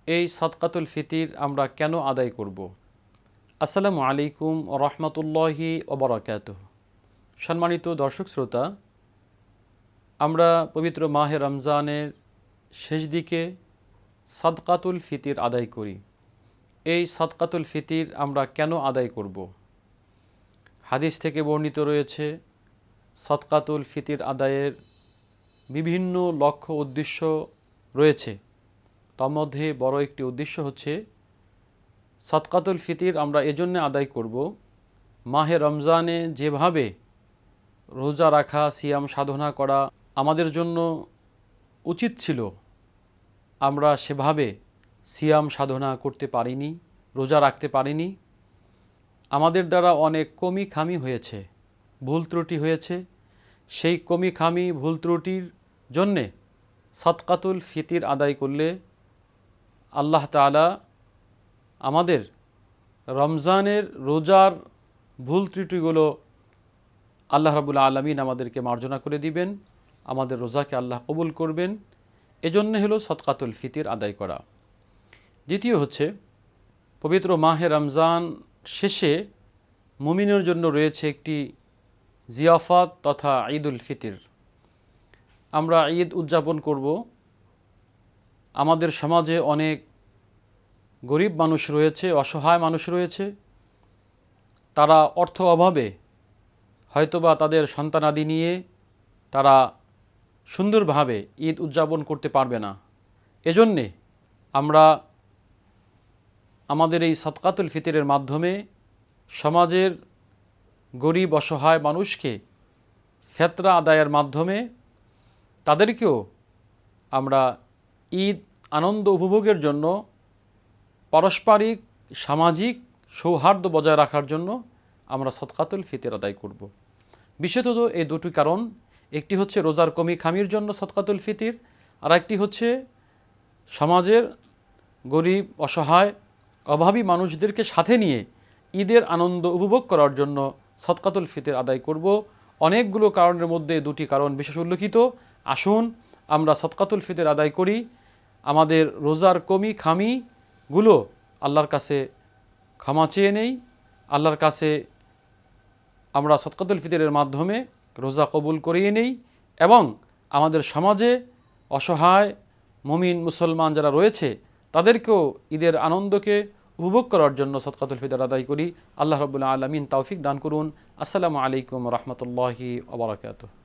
এই সাদকাতুল ফিতির আমরা কেন আদায় করব? আসসালামু আলাইকুম ওয়া রাহমাতুল্লাহি ওয়া বারাকাতুহু। সম্মানিত দর্শক শ্রোতা, আমরা পবিত্র মাহে রমজানের শেষ দিকে সাদকাতুল ফিতির আদায় করি। এই সাদকাতুল ফিতির আমরা কেন আদায় করব? হাদিস থেকে বর্ণিত রয়েছে সাদকাতুল ফিতির আদায়ের বিভিন্ন লক্ষ্য উদ্দেশ্য রয়েছে। তার মধ্যে বড় একটি উদ্দেশ্য হচ্ছে সাদকাতুল ফিতির আমরা এজন্য আদায় করব, মাহে রমজানে যেভাবে রোজা রাখা, সিয়াম সাধনা করা আমাদের জন্য উচিত ছিল, আমরা সেভাবে সিয়াম সাধনা করতে পারিনি, রোজা রাখতে পারিনি। আমাদের দ্বারা অনেক কমি খামি হয়েছে, ভুল ত্রুটি হয়েছে। সেই কমি খামি ভুল ত্রুটির জন্যে সাদকাতুল ফিতির আদায় করলে আল্লাহ তাআলা আমাদের রমজানের রোজার ভুল ত্রুটিগুলো আল্লাহ রাব্বুল আলামিন আমাদেরকে মার্জনা করে দিবেন, আমাদের রোজাকে আল্লাহ কবুল করবেন। এজন্য হলো সাদকাতুল ফিতির আদায় করা। দ্বিতীয় হচ্ছে, পবিত্র মাহে রমজান শেষে মুমিনের জন্য রয়েছে একটি জিয়াফাত তথা ঈদুল ফিতির। আমরা ঈদ উদযাপন করব। আমাদের সমাজে অনেক গরিব মানুষ রয়েছে, অসহায় মানুষ রয়েছে। তারা অর্থ অভাবে হয়তোবা তাদের সন্তানাদি নিয়ে তারা সুন্দরভাবে ঈদ উদযাপন করতে পারবে না। এজন্যে আমরা আমাদের এই সাদকাতুল ফিতরের মাধ্যমে সমাজের গরিব অসহায় মানুষকে ফিতরা আদায়ের মাধ্যমে তাদেরকেও আমরা ঈদ আনন্দ উপভোগের জন্য, পারস্পরিক সামাজিক সৌহার্দ্য বজায় রাখার জন্য আমরা সাদকাতুল ফিতর আদায় করব। বিশেষত এই দুটি কারণ, একটি হচ্ছে রোজার কমি খামির জন্য সাদকাতুল ফিতর, আর একটি হচ্ছে সমাজের গরিব অসহায় অভাবী মানুষদেরকে সাথে নিয়ে ঈদের আনন্দ উপভোগ করার জন্য সাদকাতুল ফিতর আদায় করব। অনেকগুলো কারণের মধ্যে দুটি কারণ বিশেষ উল্লেখিত। আসুন আমরা সাদকাতুল ফিতর আদায় করি, আমাদের রোজার কমি খামিগুলো আল্লাহর কাছে ক্ষমা চেয়ে নেই, আল্লাহর কাছে আমরা সাদকাতুল ফিতরের মাধ্যমে রোজা কবুল করিয়ে নেই, এবং আমাদের সমাজে অসহায় মুমিন মুসলমান যারা রয়েছে তাদেরকেও ঈদের আনন্দকে উপভোগ করার জন্য সাদকাতুল ফিতর আদায় করি। আল্লাহ রাব্বুল আলামিন তৌফিক দান করুন। আসসালামু আলাইকুম ওয়া রাহমাতুল্লাহি ওয়া বারাকাতুহু।